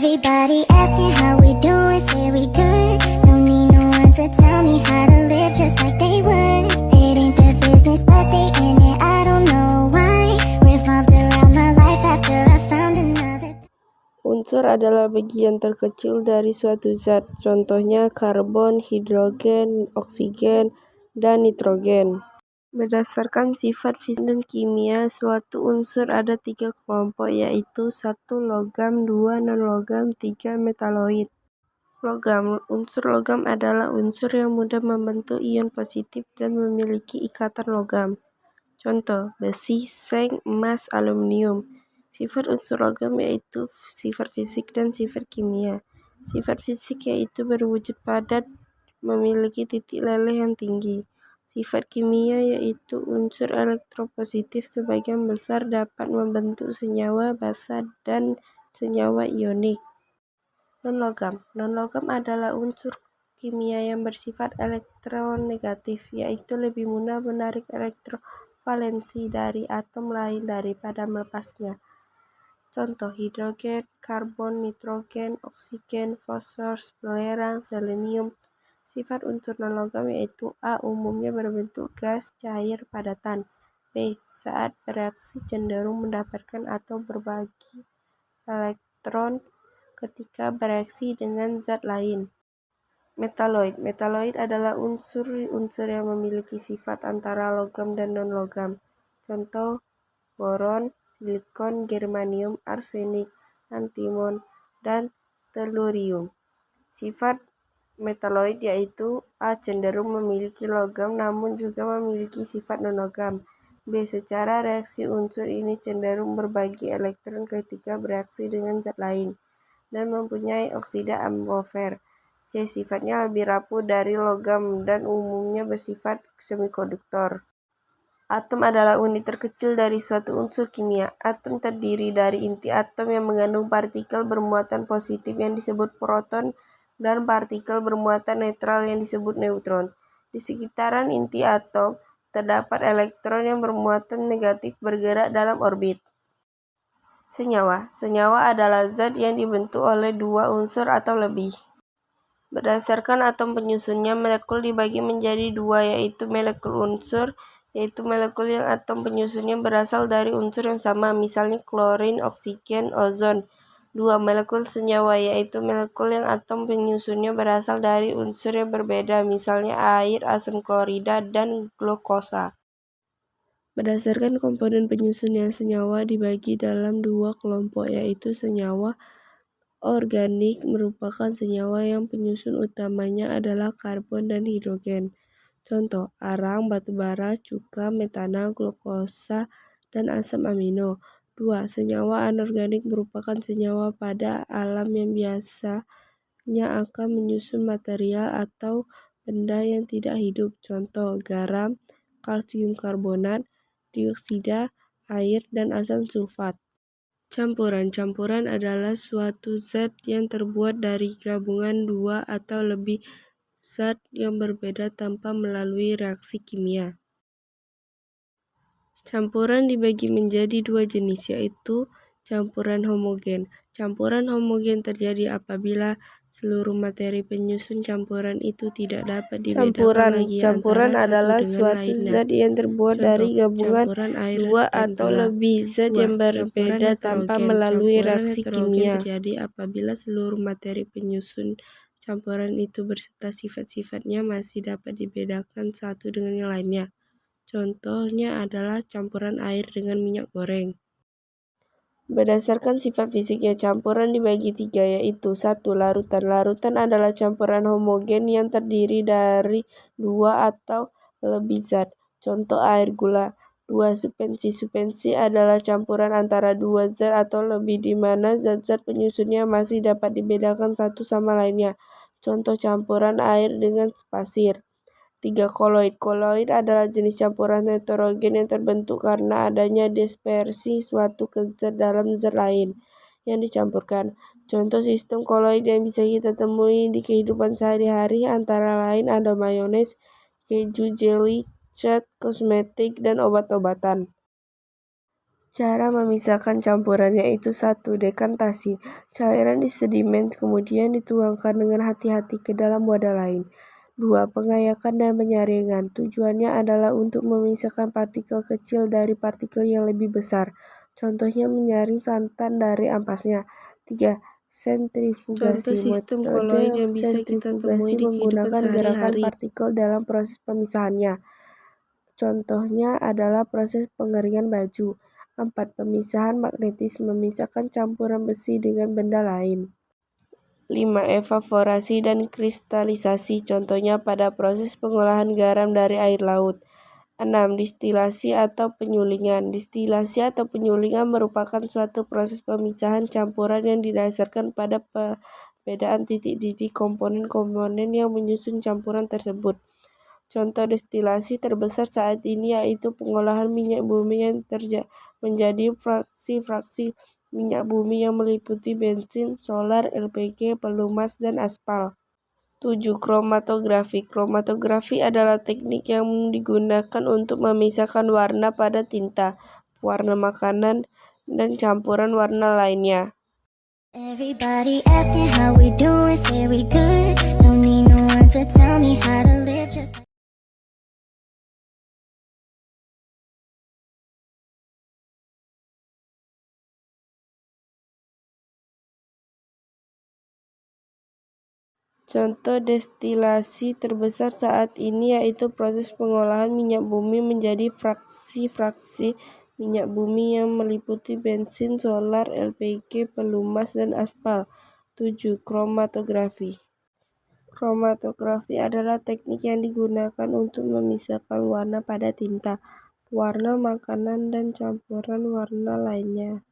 Everybody asking how we doing, say we good. Don't need no one to tell me how to live just like they would. It ain't their business, but they in it, I don't know why. Revolved around my life after I found another. Unsur adalah bagian terkecil dari suatu zat, contohnya karbon, hidrogen, oksigen, dan nitrogen. Berdasarkan sifat fisik dan kimia, suatu unsur ada 3 kelompok, yaitu 1 logam, 2 non-logam, 3 metaloid. Logam. Unsur logam adalah unsur yang mudah membentuk ion positif dan memiliki ikatan logam. Contoh, besi, seng, emas, aluminium. Sifat unsur logam yaitu sifat fisik dan sifat kimia. Sifat fisik yaitu berwujud padat, memiliki titik leleh yang tinggi. Sifat kimia yaitu unsur elektropositif sebagian besar dapat membentuk senyawa basa dan senyawa ionik. Non-logam. Non-logam adalah unsur kimia yang bersifat elektronegatif, yaitu lebih mudah menarik elektrovalensi dari atom lain daripada melepasnya. Contoh, hidrogen, karbon, nitrogen, oksigen, fosfor, belerang, selenium. Sifat unsur non-logam yaitu A. Umumnya berbentuk gas cair padatan. B. Saat bereaksi cenderung mendapatkan atau berbagi elektron ketika bereaksi dengan zat lain. Metaloid. Metaloid adalah unsur-unsur yang memiliki sifat antara logam dan non-logam. Contoh, boron, silikon, germanium, arsenik, antimon, dan tellurium. Sifat metaloid yaitu A. Cenderung memiliki logam namun juga memiliki sifat non-logam. B. Secara reaksi unsur ini cenderung berbagi elektron ketika bereaksi dengan zat lain dan mempunyai oksida amorfer. C. Sifatnya lebih rapuh dari logam dan umumnya bersifat semikonduktor. Atom adalah unit terkecil dari suatu unsur kimia. Atom terdiri dari inti atom yang mengandung partikel bermuatan positif yang disebut proton dan partikel bermuatan netral yang disebut neutron. Di sekitaran inti atom terdapat elektron yang bermuatan negatif bergerak dalam orbit. Senyawa. Senyawa adalah zat yang dibentuk oleh 2 unsur atau lebih. Berdasarkan atom penyusunnya, molekul dibagi menjadi 2, yaitu molekul unsur, yaitu molekul yang atom penyusunnya berasal dari unsur yang sama, misalnya klorin, oksigen, ozon. 2. Molekul senyawa, yaitu molekul yang atom penyusunnya berasal dari unsur yang berbeda, misalnya air, asam klorida, dan glukosa. Berdasarkan komponen penyusunnya, senyawa dibagi dalam 2 kelompok, yaitu senyawa organik merupakan senyawa yang penyusun utamanya adalah karbon dan hidrogen. Contoh, arang, batu bara, cuka, metana, glukosa, dan asam amino. 2. Senyawa anorganik merupakan senyawa pada alam yang biasanya akan menyusun material atau benda yang tidak hidup. Contoh, garam, kalsium karbonat, dioksida, air, dan asam sulfat. Campuran. Campuran adalah suatu zat yang terbuat dari gabungan 2 atau lebih zat yang berbeda tanpa melalui reaksi kimia. Campuran dibagi menjadi 2 jenis, yaitu campuran homogen. Campuran homogen terjadi apabila seluruh materi penyusun campuran itu tidak dapat dibedakan lagi Campuran antara adalah satu dengan suatu lainnya. zat yang terbuat Contoh, dari gabungan campuran air 2 dan atau gula. lebih zat 2. yang berbeda tanpa heterogen. melalui Campuran reaksi heterogen kimia. terjadi apabila seluruh materi penyusun campuran itu berserta sifat-sifatnya masih dapat dibedakan satu dengan yang lainnya. Contohnya adalah campuran air dengan minyak goreng. Berdasarkan sifat fisiknya, campuran dibagi 3, yaitu 1. Larutan. Larutan adalah campuran homogen yang terdiri dari 2 atau lebih zat. Contoh, air, gula. 2. Suspensi. Suspensi adalah campuran antara 2 zat atau lebih di mana zat-zat penyusunnya masih dapat dibedakan satu sama lainnya. Contoh, campuran air dengan pasir. 3. Koloid. Koloid adalah jenis campuran heterogen yang terbentuk karena adanya dispersi suatu zat dalam zat lain yang dicampurkan. Contoh sistem koloid yang bisa kita temui di kehidupan sehari-hari antara lain ada mayones, keju, jelly, cat, kosmetik, dan obat-obatan. Cara memisahkan campuran yaitu 1. Dekantasi. Cairan di sedimen kemudian dituangkan dengan hati-hati ke dalam wadah lain. 2. Pengayakan dan penyaringan. Tujuannya adalah untuk memisahkan partikel kecil dari partikel yang lebih besar. Contohnya menyaring santan dari ampasnya. 3. Sentrifugasi. Contoh sistem Metode koloid yang bisa kita temui sentrifugasi di kehidupan menggunakan gerakan sehari-hari. partikel dalam proses pemisahannya. Contohnya adalah proses pengeringan baju. 4. Pemisahan magnetis memisahkan campuran besi dengan benda lain. 5. Evaporasi dan kristalisasi, contohnya pada proses pengolahan garam dari air laut. 6. Distilasi atau penyulingan. Distilasi atau penyulingan merupakan suatu proses pemisahan campuran yang didasarkan pada perbedaan titik-titik komponen-komponen yang menyusun campuran tersebut. Contoh destilasi terbesar saat ini yaitu pengolahan minyak bumi yang menjadi fraksi-fraksi minyak bumi yang meliputi bensin, solar, LPG, pelumas, dan aspal. 7. Kromatografi. Kromatografi adalah teknik yang digunakan untuk memisahkan warna pada tinta, warna makanan, dan campuran warna lainnya. Everybody asking how we doing, say we good. Don't need no one to tell me how to live just like Contoh destilasi terbesar saat ini yaitu proses pengolahan minyak bumi menjadi fraksi-fraksi minyak bumi yang meliputi bensin, solar, LPG, pelumas, dan aspal. 7. Kromatografi. Kromatografi adalah teknik yang digunakan untuk memisahkan warna pada tinta, warna makanan, dan campuran warna lainnya.